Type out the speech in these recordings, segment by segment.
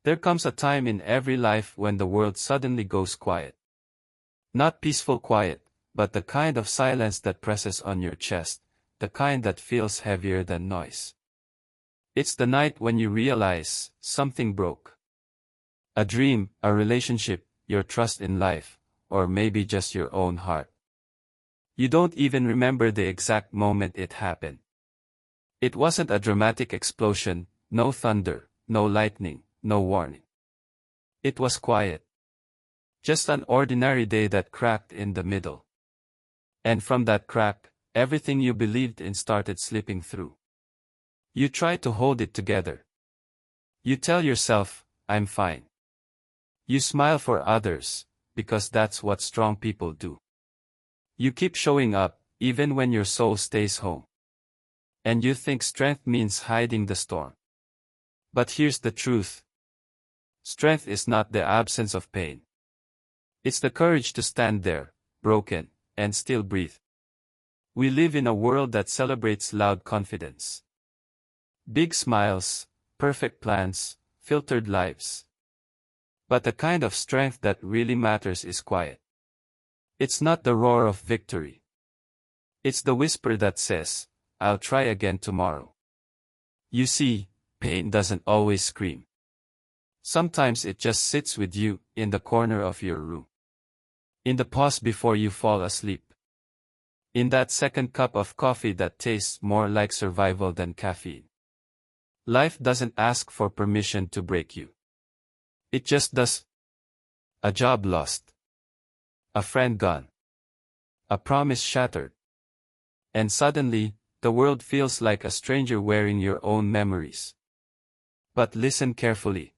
There comes a time in every life when the world suddenly goes quiet. Not peaceful quiet, but the kind of silence that presses on your chest, the kind that feels heavier than noise. It's the night when you realize something broke. A dream, a relationship, your trust in life, or maybe just your own heart. You don't even remember the exact moment it happened. It wasn't a dramatic explosion, no thunder, no lightning, no warning. It was quiet. Just an ordinary day that cracked in the middle. And from that crack, everything you believed in started slipping through. You try to hold it together. You tell yourself, I'm fine. You smile for others, because that's what strong people do. You keep showing up, even when your soul stays home. And you think strength means hiding the storm. But here's the truth. Strength is not the absence of pain. It's the courage to stand there, broken, and still breathe. We live in a world that celebrates loud confidence. Big smiles, perfect plans, filtered lives. But the kind of strength that really matters is quiet. It's not the roar of victory. It's the whisper that says, I'll try again tomorrow. You see, pain doesn't always scream. Sometimes it just sits with you, in the corner of your room. In the pause before you fall asleep. In that second cup of coffee that tastes more like survival than caffeine. Life doesn't ask for permission to break you. It just does. A job lost. A friend gone. A promise shattered. And suddenly, the world feels like a stranger wearing your own memories. But listen carefully.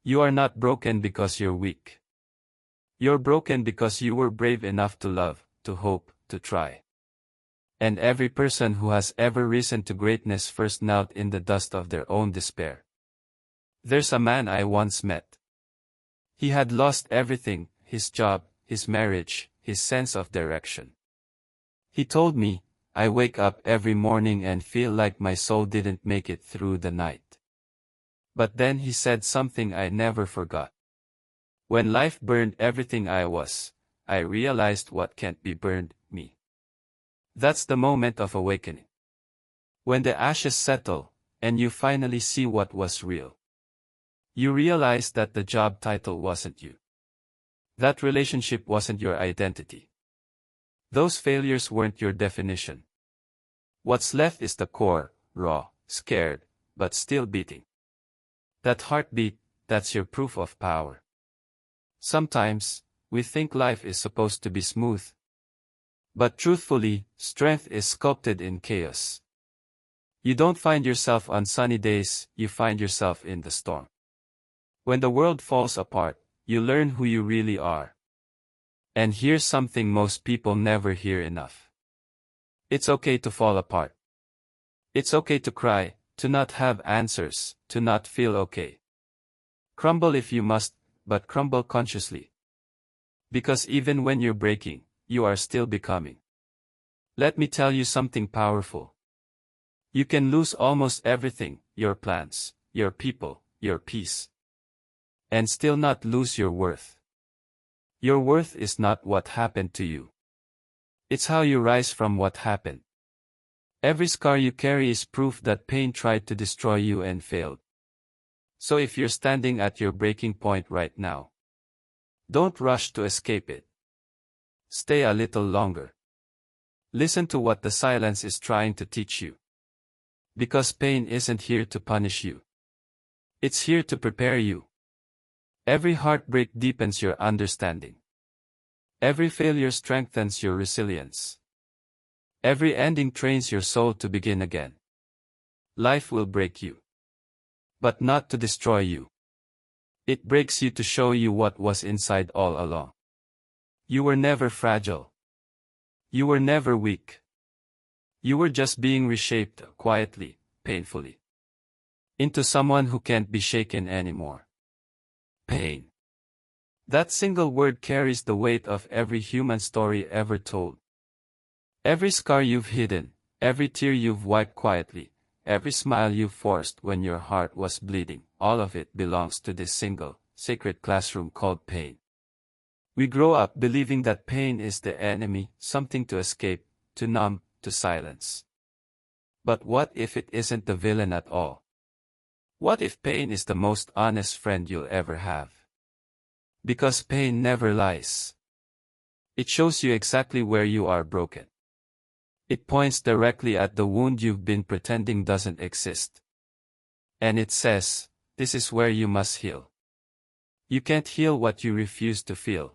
You are not broken because you're weak. You're broken because you were brave enough to love, to hope, to try. And every person who has ever risen to greatness first knelt in the dust of their own despair. There's a man I once met. He had lost everything, his job, his marriage, his sense of direction. He told me, I wake up every morning and feel like my soul didn't make it through the night. But then he said something I never forgot. When life burned everything I was, I realized what can't be burned, me. That's the moment of awakening. When the ashes settle, and you finally see what was real. You realize that the job title wasn't you. That relationship wasn't your identity. Those failures weren't your definition. What's left is the core, raw, scared, but still beating. That heartbeat, that's your proof of power. Sometimes, we think life is supposed to be smooth. But truthfully, strength is sculpted in chaos. You don't find yourself on sunny days, you find yourself in the storm. When the world falls apart, you learn who you really are. And here's something most people never hear enough. It's okay to fall apart. It's okay to cry, to not have answers, to not feel okay. Crumble if you must, but crumble consciously. Because even when you're breaking, you are still becoming. Let me tell you something powerful. You can lose almost everything, your plans, your people, your peace. And still not lose your worth. Your worth is not what happened to you. It's how you rise from what happened. Every scar you carry is proof that pain tried to destroy you and failed. So if you're standing at your breaking point right now, don't rush to escape it. Stay a little longer. Listen to what the silence is trying to teach you. Because pain isn't here to punish you. It's here to prepare you. Every heartbreak deepens your understanding. Every failure strengthens your resilience. Every ending trains your soul to begin again. Life will break you. But not to destroy you. It breaks you to show you what was inside all along. You were never fragile. You were never weak. You were just being reshaped quietly, painfully. Into someone who can't be shaken anymore. Pain. That single word carries the weight of every human story ever told. Every scar you've hidden, every tear you've wiped quietly, every smile you forced when your heart was bleeding, all of it belongs to this single, sacred classroom called pain. We grow up believing that pain is the enemy, something to escape, to numb, to silence. But what if it isn't the villain at all? What if pain is the most honest friend you'll ever have? Because pain never lies. It shows you exactly where you are broken. It points directly at the wound you've been pretending doesn't exist. And it says, this is where you must heal. You can't heal what you refuse to feel.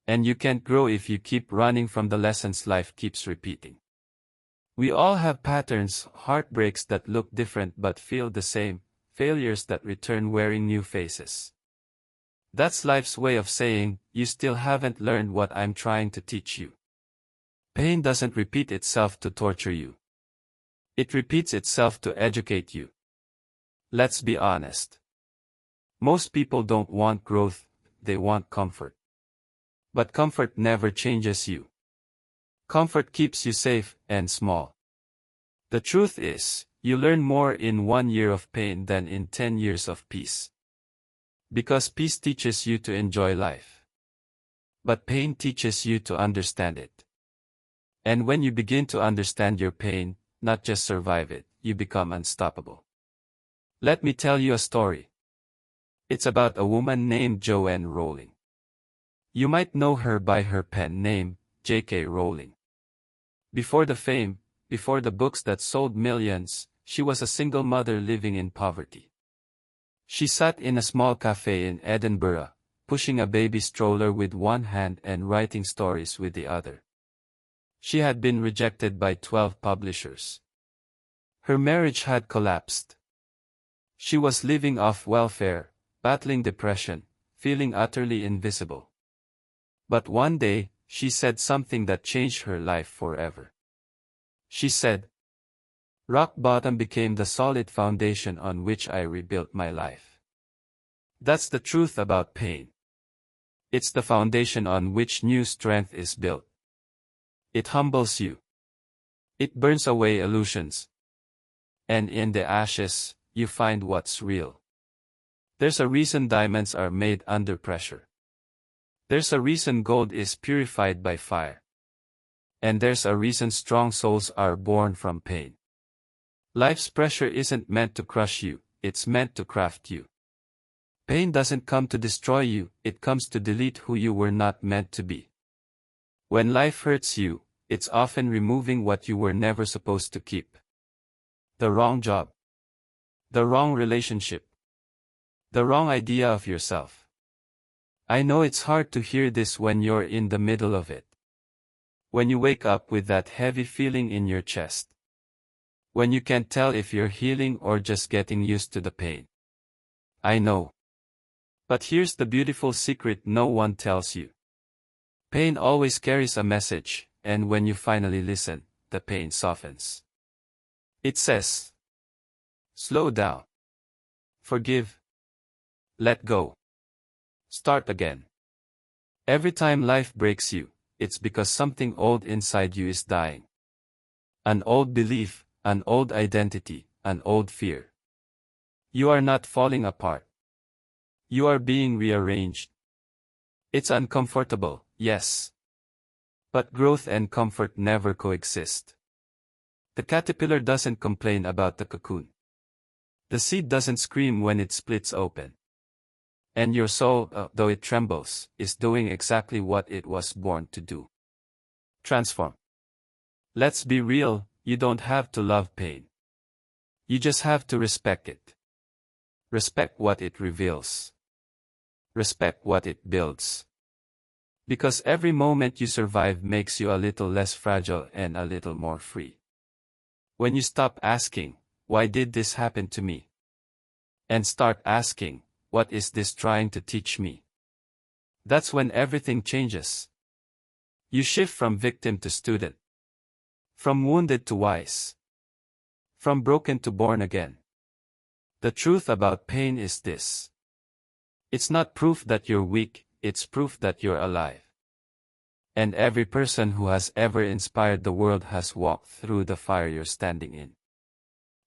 And you can't grow if you keep running from the lessons life keeps repeating. We all have patterns, heartbreaks that look different but feel the same, failures that return wearing new faces. That's life's way of saying, you still haven't learned what I'm trying to teach you. Pain doesn't repeat itself to torture you. It repeats itself to educate you. Let's be honest. Most people don't want growth, they want comfort. But comfort never changes you. Comfort keeps you safe and small. The truth is, you learn more in 1 year of pain than in 10 years of peace. Because peace teaches you to enjoy life. But pain teaches you to understand it. And when you begin to understand your pain, not just survive it, you become unstoppable. Let me tell you a story. It's about a woman named Joanne Rowling. You might know her by her pen name, J.K. Rowling. Before the fame, before the books that sold millions, she was a single mother living in poverty. She sat in a small cafe in Edinburgh, pushing a baby stroller with one hand and writing stories with the other. She had been rejected by 12 publishers. Her marriage had collapsed. She was living off welfare, battling depression, feeling utterly invisible. But one day, she said something that changed her life forever. She said, "Rock bottom became the solid foundation on which I rebuilt my life." That's the truth about pain. It's the foundation on which new strength is built. It humbles you. It burns away illusions. And in the ashes, you find what's real. There's a reason diamonds are made under pressure. There's a reason gold is purified by fire. And there's a reason strong souls are born from pain. Life's pressure isn't meant to crush you, it's meant to craft you. Pain doesn't come to destroy you, it comes to delete who you were not meant to be. When life hurts you, it's often removing what you were never supposed to keep. The wrong job. The wrong relationship. The wrong idea of yourself. I know it's hard to hear this when you're in the middle of it. When you wake up with that heavy feeling in your chest. When you can't tell if you're healing or just getting used to the pain. I know. But here's the beautiful secret no one tells you. Pain always carries a message, and when you finally listen, the pain softens. It says, slow down. Forgive. Let go. Start again. Every time life breaks you, it's because something old inside you is dying. An old belief, an old identity, an old fear. You are not falling apart. You are being rearranged. It's uncomfortable, yes. But growth and comfort never coexist. The caterpillar doesn't complain about the cocoon. The seed doesn't scream when it splits open. And your soul, though it trembles, is doing exactly what it was born to do. Transform. Let's be real, you don't have to love pain. You just have to respect it. Respect what it reveals. Respect what it builds. Because every moment you survive makes you a little less fragile and a little more free. When you stop asking, why did this happen to me? And start asking, what is this trying to teach me? That's when everything changes. You shift from victim to student. From wounded to wise. From broken to born again. The truth about pain is this. It's not proof that you're weak, it's proof that you're alive. And every person who has ever inspired the world has walked through the fire you're standing in.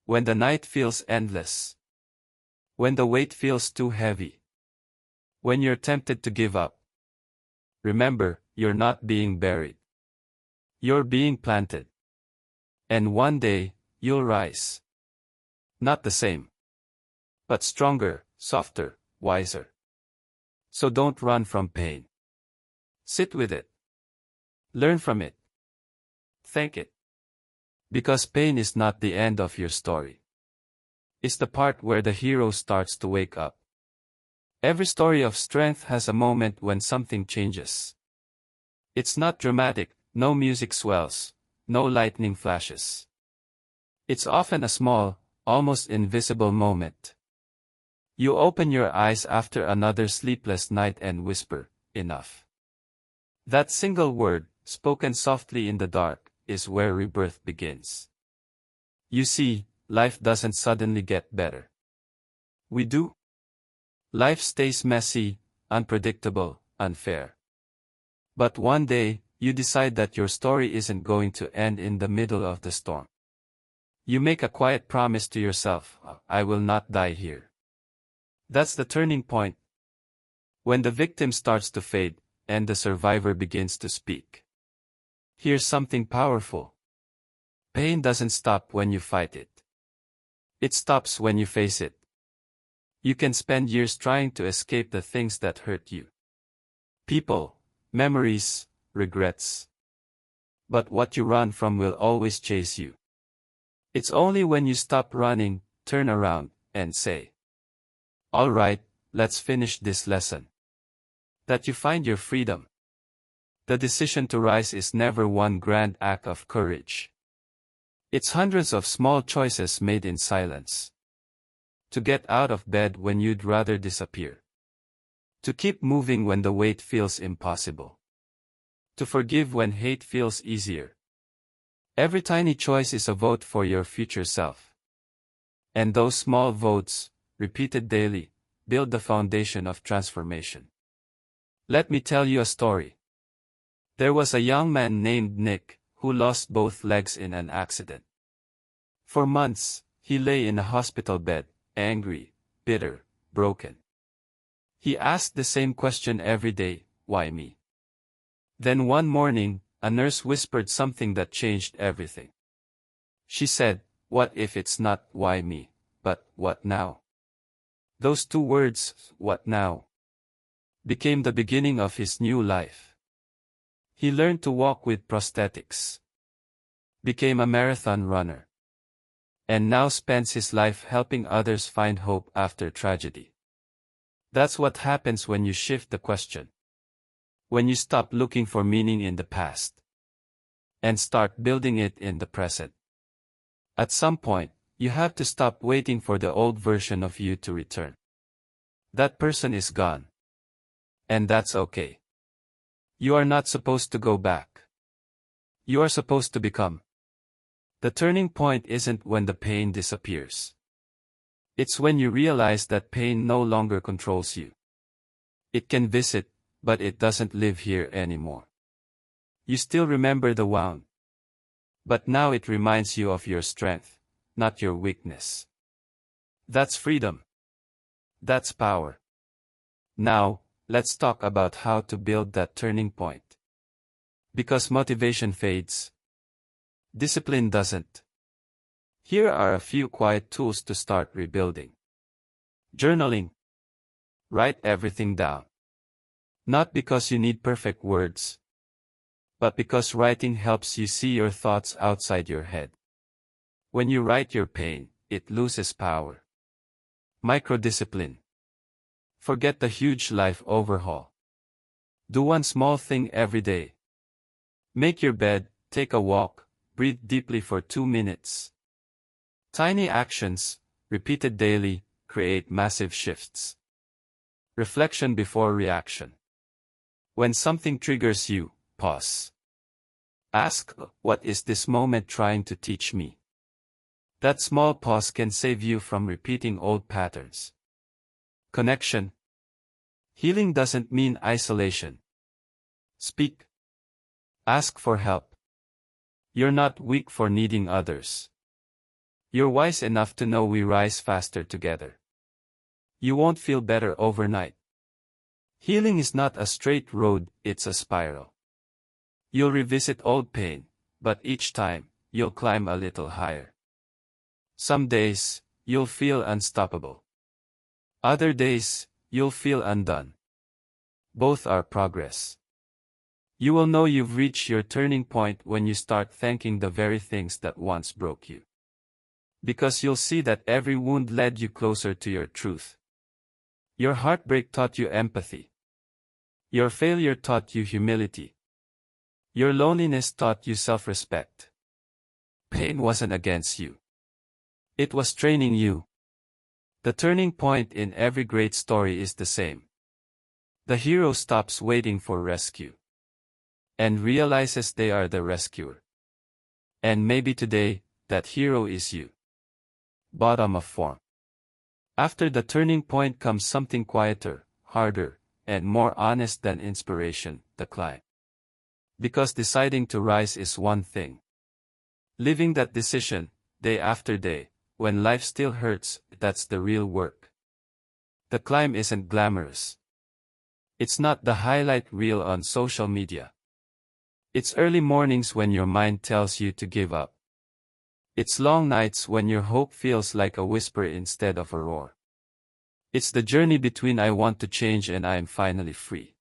When the night feels endless. When the weight feels too heavy. When you're tempted to give up. Remember, you're not being buried. You're being planted. And one day, you'll rise. Not the same. But stronger, softer, wiser. So don't run from pain. Sit with it. Learn from it. Thank it. Because pain is not the end of your story. It's the part where the hero starts to wake up. Every story of strength has a moment when something changes. It's not dramatic, no music swells, no lightning flashes. It's often a small, almost invisible moment. You open your eyes after another sleepless night and whisper, "Enough." That single word, spoken softly in the dark, is where rebirth begins. You see, life doesn't suddenly get better. We do. Life stays messy, unpredictable, unfair. But one day, you decide that your story isn't going to end in the middle of the storm. You make a quiet promise to yourself, "I will not die here." That's the turning point. When the victim starts to fade, and the survivor begins to speak. Here's something powerful. Pain doesn't stop when you fight it. It stops when you face it. You can spend years trying to escape the things that hurt you. People, memories, regrets. But what you run from will always chase you. It's only when you stop running, turn around, and say, "All right, let's finish this lesson," that you find your freedom. The decision to rise is never one grand act of courage. It's hundreds of small choices made in silence. To get out of bed when you'd rather disappear. To keep moving when the weight feels impossible. To forgive when hate feels easier. Every tiny choice is a vote for your future self. And those small votes, repeated daily, build the foundation of transformation. Let me tell you a story. There was a young man named Nick, who lost both legs in an accident. For months, he lay in a hospital bed, angry, bitter, broken. He asked the same question every day, "Why me?" Then one morning, a nurse whispered something that changed everything. She said, "What if it's not why me, but what now?" Those two words, "what now?" became the beginning of his new life. He learned to walk with prosthetics. Became a marathon runner. And now spends his life helping others find hope after tragedy. That's what happens when you shift the question. When you stop looking for meaning in the past. And start building it in the present. At some point, you have to stop waiting for the old version of you to return. That person is gone. And that's okay. You are not supposed to go back. You are supposed to become. The turning point isn't when the pain disappears. It's when you realize that pain no longer controls you. It can visit, but it doesn't live here anymore. You still remember the wound. But now it reminds you of your strength, not your weakness. That's freedom. That's power. Now, let's talk about how to build that turning point. Because motivation fades. Discipline doesn't. Here are a few quiet tools to start rebuilding. Journaling. Write everything down. Not because you need perfect words, but because writing helps you see your thoughts outside your head. When you write your pain, it loses power. Microdiscipline. Forget the huge life overhaul. Do one small thing every day. Make your bed, take a walk, breathe deeply for 2 minutes. Tiny actions, repeated daily, create massive shifts. Reflection before reaction. When something triggers you, pause. Ask, "What is this moment trying to teach me?" That small pause can save you from repeating old patterns. Connection. Healing doesn't mean isolation. Speak. Ask for help. You're not weak for needing others. You're wise enough to know we rise faster together. You won't feel better overnight. Healing is not a straight road, it's a spiral. You'll revisit old pain, but each time, you'll climb a little higher. Some days, you'll feel unstoppable. Other days, you'll feel undone. Both are progress. You will know you've reached your turning point when you start thanking the very things that once broke you. Because you'll see that every wound led you closer to your truth. Your heartbreak taught you empathy. Your failure taught you humility. Your loneliness taught you self-respect. Pain wasn't against you. It was training you. The turning point in every great story is the same. The hero stops waiting for rescue and realizes they are the rescuer. And maybe today, that hero is you. Bottom of form. After the turning point comes something quieter, harder, and more honest than inspiration, the climb. Because deciding to rise is one thing. Living that decision, day after day, when life still hurts, that's the real work. The climb isn't glamorous. It's not the highlight reel on social media. It's early mornings when your mind tells you to give up. It's long nights when your hope feels like a whisper instead of a roar. It's the journey between I want to change and I am finally free.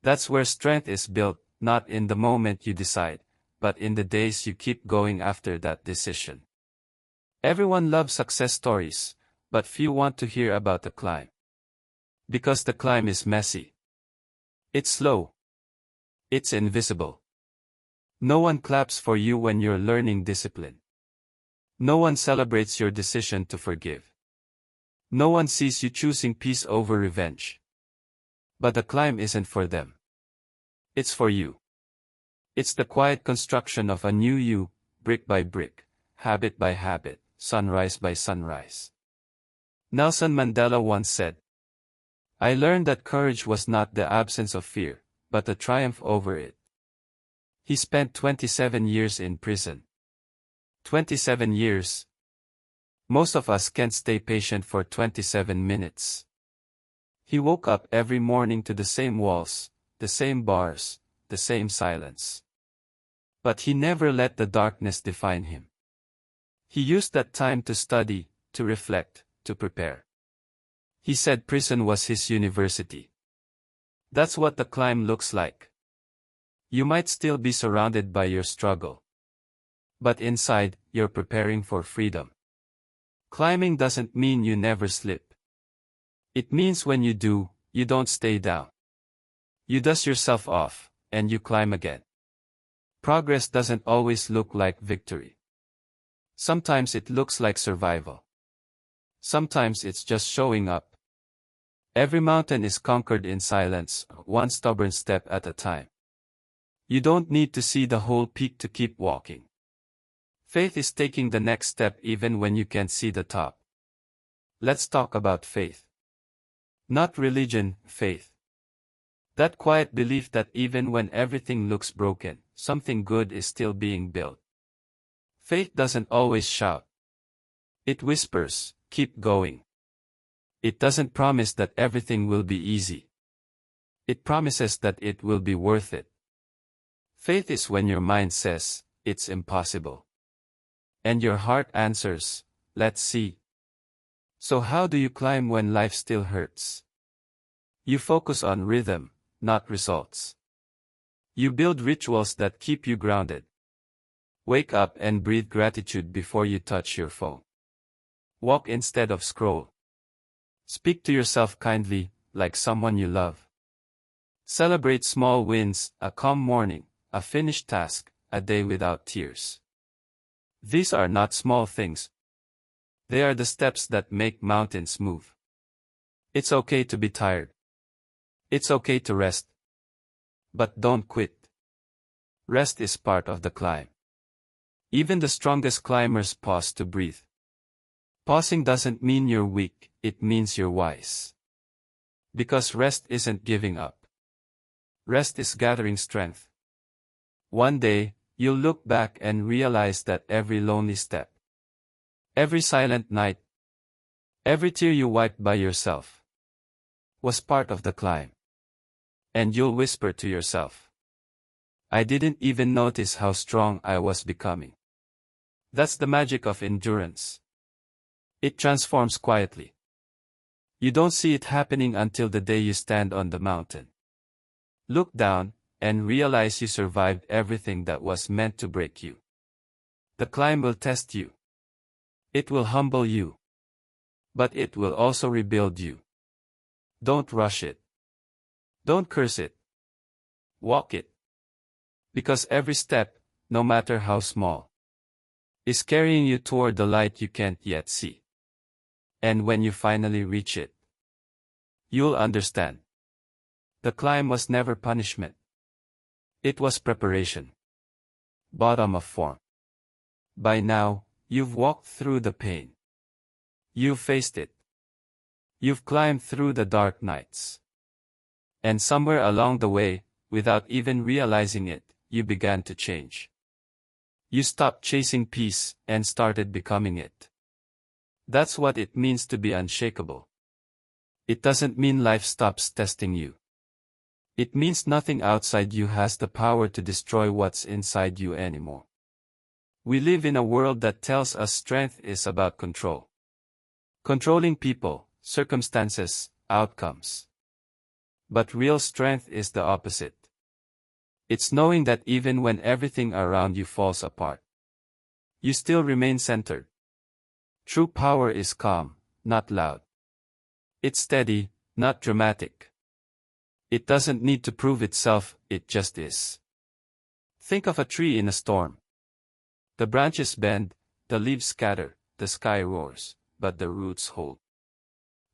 That's where strength is built, not in the moment you decide, but in the days you keep going after that decision. Everyone loves success stories, but few want to hear about the climb. Because the climb is messy. It's slow. It's invisible. No one claps for you when you're learning discipline. No one celebrates your decision to forgive. No one sees you choosing peace over revenge. But the climb isn't for them. It's for you. It's the quiet construction of a new you, brick by brick, habit by habit, sunrise by sunrise. Nelson Mandela once said, "I learned that courage was not the absence of fear, but the triumph over it." He spent 27 years in prison. 27 years. Most of us can't stay patient for 27 minutes. He woke up every morning to the same walls, the same bars, the same silence. But he never let the darkness define him. He used that time to study, to reflect, to prepare. He said prison was his university. That's what the climb looks like. You might still be surrounded by your struggle. But inside, you're preparing for freedom. Climbing doesn't mean you never slip. It means when you do, you don't stay down. You dust yourself off, and you climb again. Progress doesn't always look like victory. Sometimes it looks like survival. Sometimes it's just showing up. Every mountain is conquered in silence, one stubborn step at a time. You don't need to see the whole peak to keep walking. Faith is taking the next step even when you can't see the top. Let's talk about faith. Not religion, faith. That quiet belief that even when everything looks broken, something good is still being built. Faith doesn't always shout. It whispers, keep going. It doesn't promise that everything will be easy. It promises that it will be worth it. Faith is when your mind says, it's impossible. And your heart answers, let's see. So how do you climb when life still hurts? You focus on rhythm, not results. You build rituals that keep you grounded. Wake up and breathe gratitude before you touch your phone. Walk instead of scroll. Speak to yourself kindly, like someone you love. Celebrate small wins, a calm morning, a finished task, a day without tears. These are not small things. They are the steps that make mountains move. It's okay to be tired. It's okay to rest. But don't quit. Rest is part of the climb. Even the strongest climbers pause to breathe. Pausing doesn't mean you're weak, it means you're wise. Because rest isn't giving up. Rest is gathering strength. One day, you'll look back and realize that every lonely step, Every silent night, every tear you wiped by yourself, was part of the climb. And you'll whisper to yourself, I didn't even notice how strong I was becoming. That's the magic of endurance. It transforms quietly. You don't see it happening until the day you stand on the mountain. Look down, and realize you survived everything that was meant to break you. The climb will test you. It will humble you. But it will also rebuild you. Don't rush it. Don't curse it. Walk it. Because every step, no matter how small, is carrying you toward the light you can't yet see. And when you finally reach it, you'll understand. The climb was never punishment. It was preparation. Bottom of form. By now, you've walked through the pain. You've faced it. You've climbed through the dark nights. And somewhere along the way, without even realizing it, you began to change. You stopped chasing peace and started becoming it. That's what it means to be unshakable. It doesn't mean life stops testing you. It means nothing outside you has the power to destroy what's inside you anymore. We live in a world that tells us strength is about control. Controlling people, circumstances, outcomes. But real strength is the opposite. It's knowing that even when everything around you falls apart, you still remain centered. True power is calm, not loud. It's steady, not dramatic. It doesn't need to prove itself, it just is. Think of a tree in a storm. The branches bend, the leaves scatter, the sky roars, but the roots hold.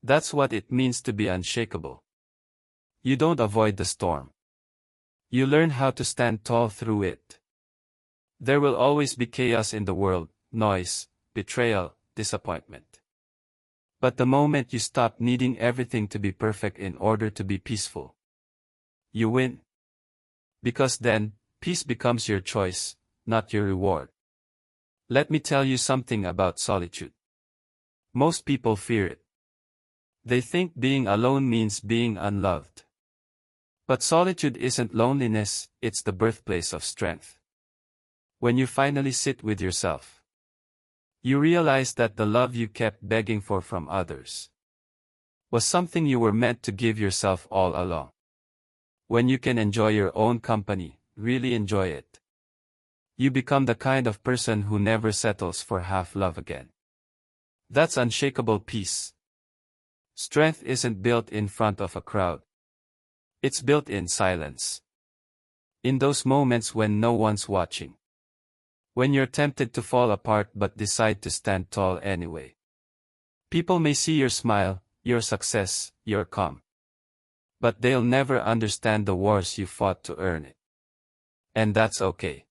That's what it means to be unshakable. You don't avoid the storm. You learn how to stand tall through it. There will always be chaos in the world, noise, betrayal, disappointment. But the moment you stop needing everything to be perfect in order to be peaceful, you win. Because then, peace becomes your choice, not your reward. Let me tell you something about solitude. Most people fear it. They think being alone means being unloved. But solitude isn't loneliness, it's the birthplace of strength. When you finally sit with yourself, you realize that the love you kept begging for from others was something you were meant to give yourself all along. When you can enjoy your own company, really enjoy it, you become the kind of person who never settles for half love again. That's unshakable peace. Strength isn't built in front of a crowd. It's built in silence. In those moments when no one's watching. When you're tempted to fall apart but decide to stand tall anyway. People may see your smile, your success, your calm. But they'll never understand the wars you fought to earn it. And that's okay.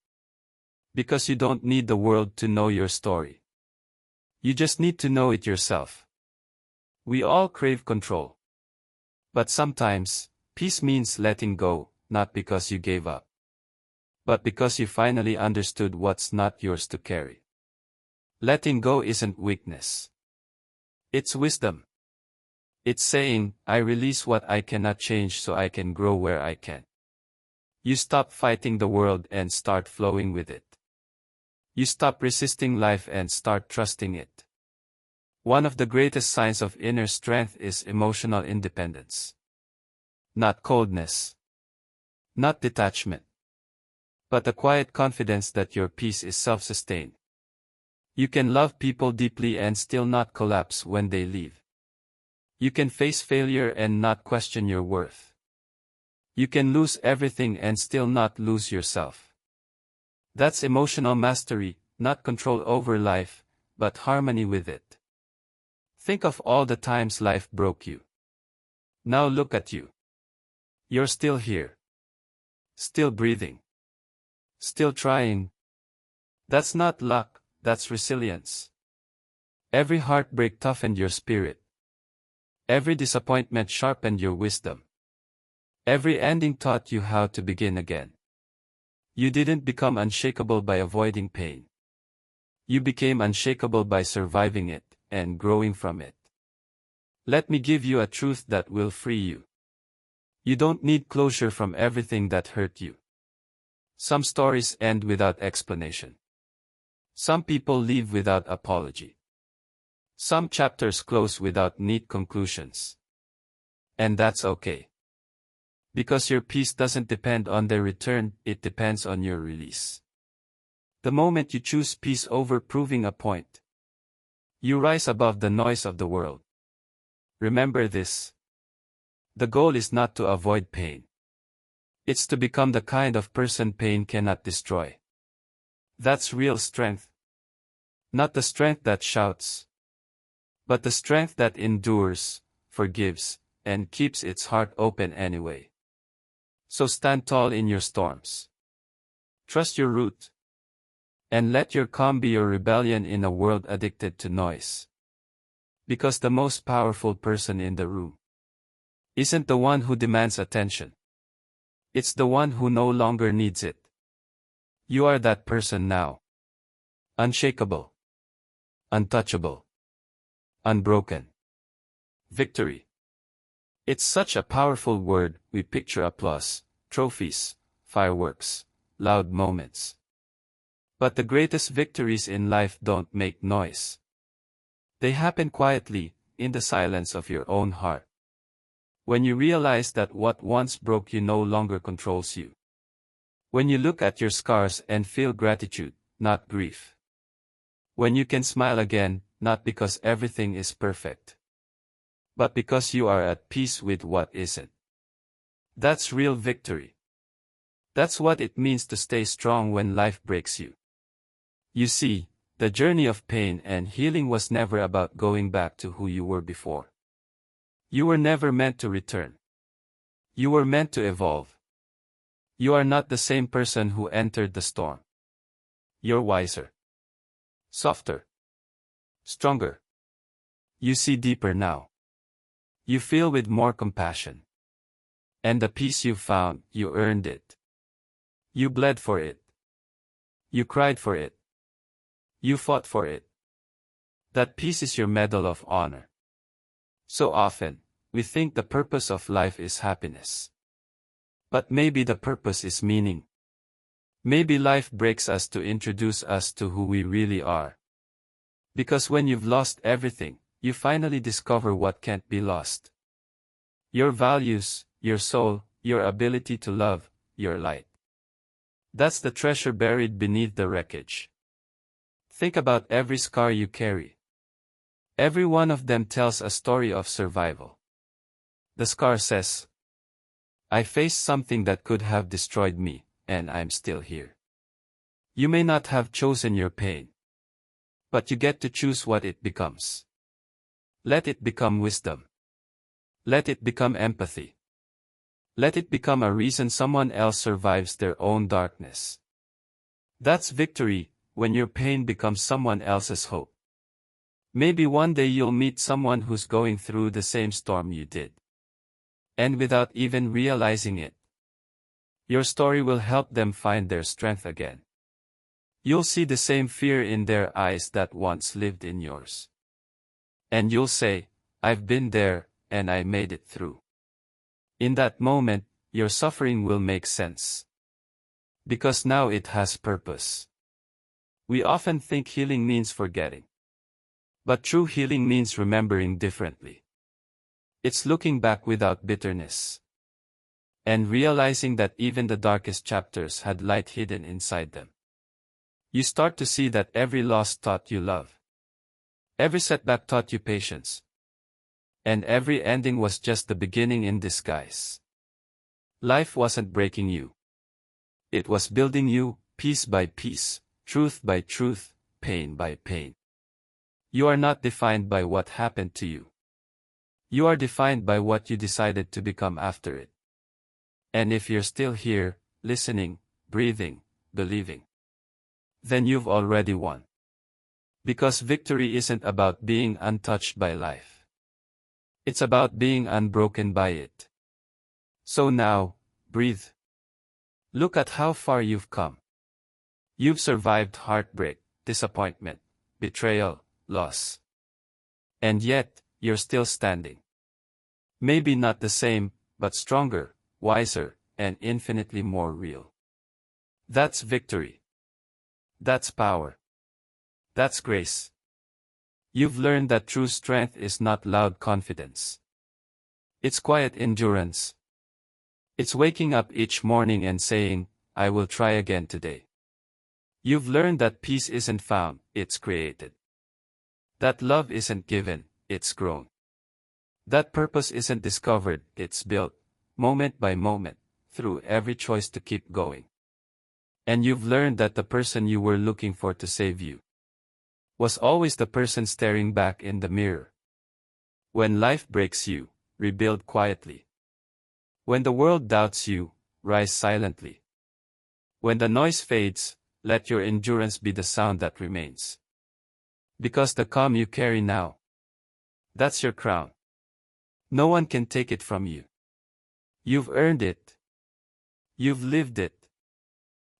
Because you don't need the world to know your story. You just need to know it yourself. We all crave control. But sometimes, peace means letting go, not because you gave up, but because you finally understood what's not yours to carry. Letting go isn't weakness. It's wisdom. It's saying, I release what I cannot change so I can grow where I can. You stop fighting the world and start flowing with it. You stop resisting life and start trusting it. One of the greatest signs of inner strength is emotional independence. Not coldness. Not detachment. But a quiet confidence that your peace is self-sustained. You can love people deeply and still not collapse when they leave. You can face failure and not question your worth. You can lose everything and still not lose yourself. That's emotional mastery, not control over life, but harmony with it. Think of all the times life broke you. Now look at you. You're still here. Still breathing. Still trying. That's not luck, that's resilience. Every heartbreak toughened your spirit. Every disappointment sharpened your wisdom. Every ending taught you how to begin again. You didn't become unshakable by avoiding pain. You became unshakable by surviving it and growing from it. Let me give you a truth that will free you. You don't need closure from everything that hurt you. Some stories end without explanation. Some people leave without apology. Some chapters close without neat conclusions. And that's okay. Because your peace doesn't depend on their return, it depends on your release. The moment you choose peace over proving a point, you rise above the noise of the world. Remember this. The goal is not to avoid pain. It's to become the kind of person pain cannot destroy. That's real strength. Not the strength that shouts, but the strength that endures, forgives, and keeps its heart open anyway. So stand tall in your storms. Trust your root. And let your calm be your rebellion in a world addicted to noise. Because the most powerful person in the room isn't the one who demands attention. It's the one who no longer needs it. You are that person now. Unshakable. Untouchable. Unbroken. Victory. It's such a powerful word. We picture applause, trophies, fireworks, loud moments. But the greatest victories in life don't make noise. They happen quietly, in the silence of your own heart. When you realize that what once broke you no longer controls you. When you look at your scars and feel gratitude, not grief. When you can smile again, not because everything is perfect, but because you are at peace with what isn't. That's real victory. That's what it means to stay strong when life breaks you. You see, the journey of pain and healing was never about going back to who you were before. You were never meant to return. You were meant to evolve. You are not the same person who entered the storm. You're wiser. Softer. Stronger. You see deeper now. You feel with more compassion. And the peace you found, you earned it. You bled for it. You cried for it. You fought for it. That peace is your medal of honor. So often, we think the purpose of life is happiness. But maybe the purpose is meaning. Maybe life breaks us to introduce us to who we really are. Because when you've lost everything, you finally discover what can't be lost. Your values, your soul, your ability to love, your light. That's the treasure buried beneath the wreckage. Think about every scar you carry. Every one of them tells a story of survival. The scar says, I faced something that could have destroyed me, and I'm still here. You may not have chosen your pain, but you get to choose what it becomes. Let it become wisdom. Let it become empathy. Let it become a reason someone else survives their own darkness. That's victory, when your pain becomes someone else's hope. Maybe one day you'll meet someone who's going through the same storm you did. And without even realizing it, your story will help them find their strength again. You'll see the same fear in their eyes that once lived in yours. And you'll say, I've been there, and I made it through. In that moment, your suffering will make sense. Because now it has purpose. We often think healing means forgetting. But true healing means remembering differently. It's looking back without bitterness. And realizing that even the darkest chapters had light hidden inside them. You start to see that every loss taught you love. Every setback taught you patience. And every ending was just the beginning in disguise. Life wasn't breaking you. It was building you, piece by piece, truth by truth, pain by pain. You are not defined by what happened to you. You are defined by what you decided to become after it. And if you're still here, listening, breathing, believing, then you've already won. Because victory isn't about being untouched by life. It's about being unbroken by it. So now, breathe. Look at how far you've come. You've survived heartbreak, disappointment, betrayal, loss. And yet, you're still standing. Maybe not the same, but stronger, wiser, and infinitely more real. That's victory. That's power. That's grace. You've learned that true strength is not loud confidence. It's quiet endurance. It's waking up each morning and saying, I will try again today. You've learned that peace isn't found, it's created. That love isn't given, it's grown. That purpose isn't discovered, it's built, moment by moment, through every choice to keep going. And you've learned that the person you were looking for to save you was always the person staring back in the mirror. When life breaks you, rebuild quietly. When the world doubts you, rise silently. When the noise fades, let your endurance be the sound that remains. Because the calm you carry now, that's your crown. No one can take it from you. You've earned it. You've lived it.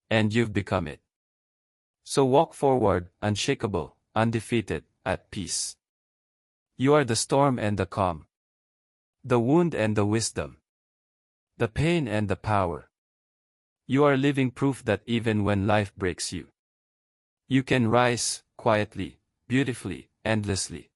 And you've become it. So walk forward, unshakable, undefeated, at peace. You are the storm and the calm. The wound and the wisdom. The pain and the power. You are living proof that even when life breaks you, you can rise, quietly, beautifully, endlessly.